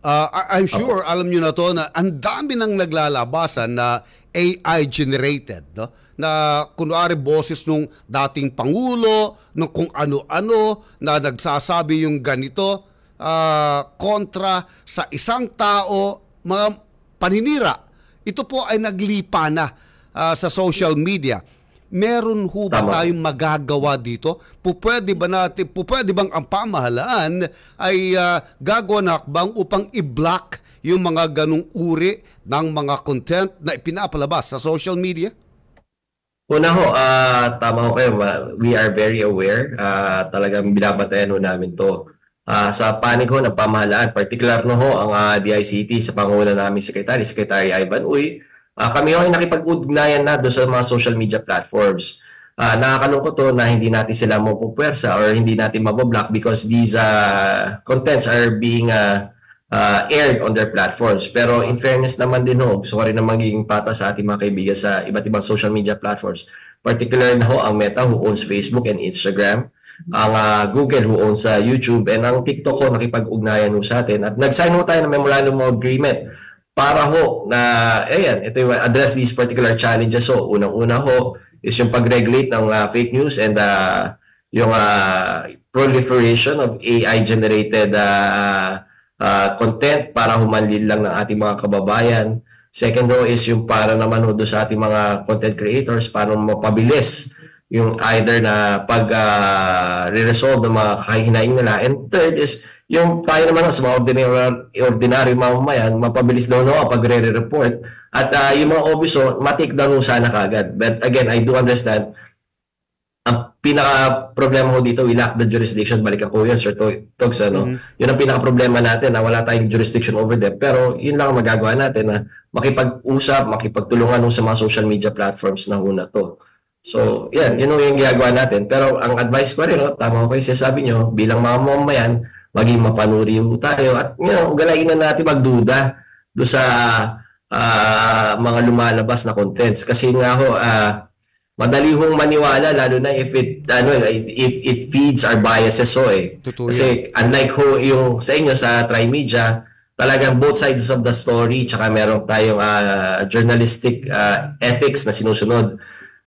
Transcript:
I'm Opo. sure, alam nyo na to, na ang dami nang naglalabasan na AI generated, no? Na kunwari boses nung dating pangulo, nung kung ano-ano, na nagsasabi yung ganito, kontra sa isang tao, mga paninira. Ito po ay naglipa na sa social media. Meron ho ba Tama po. tayong magagawa dito? Pupwede bang ang pamahalaan ay gagawa ng hakbang upang i-block yung mga ganong uri ng mga content na ipinapalabas sa social media? Una ho, tama ho kayo. We are very aware. Talagang binabantayan ho namin to. Sa panig ho ng pamahalaan, particular no ho ang DICT sa panguna namin Secretary Ivan Uy, kami ho ay nakipag-ugnayan na doon sa mga social media platforms. Nakakalungkot to na hindi natin sila mapupwersa or hindi natin mabablock because these contents are being aired on their platforms. Pero in fairness naman din ho, gusto ko rin na magiging patas sa ating mga kaibigan sa iba't ibang social media platforms. Particular na ho ang Meta who owns Facebook and Instagram, ang Google who owns YouTube, and ang TikTok ho nakipag-ugnayan ho sa atin. At nag-sign ho tayo ng memorandum of agreement para ho na, ito yung address these particular challenges ho. Unang-una ho is yung pag-regulate ng fake news and yung proliferation of AI-generated content para humanlil lang ng ating mga kababayan. Second ho is yung para naman ho sa ating mga content creators para mapabilis yung either na pag-resolve ng mga kahihinaing nila. And third is yung tayo naman sa mga ordinary mamamayan, mapabilis daw no pag re-report. At yung mga obvious matik down sana kagad. But again, I do understand ang pinaka-problema ko dito, we lack the jurisdiction. Balik ako yan, Sir Togs, ano? Yun ang pinaka-problema natin, na wala tayong jurisdiction over them. Pero yun lang ang magagawa natin, na makipag-usap, makipagtulungan sa mga social media platforms na una to. So, yan, yun yung ginagawa natin. Pero ang advice ko rin, tama ko kayo sabi nyo, bilang mga mamamayan, maging mapanuri tayo. At galayin na natin magduda do sa mga lumalabas na contents. Kasi nga ho, madali hong maniwala lalo na if it feeds our biases Totoo kasi unlike ho yung sa inyo sa Trimedia, talagang both sides of the story, tsaka meron tayong journalistic ethics na sinusunod.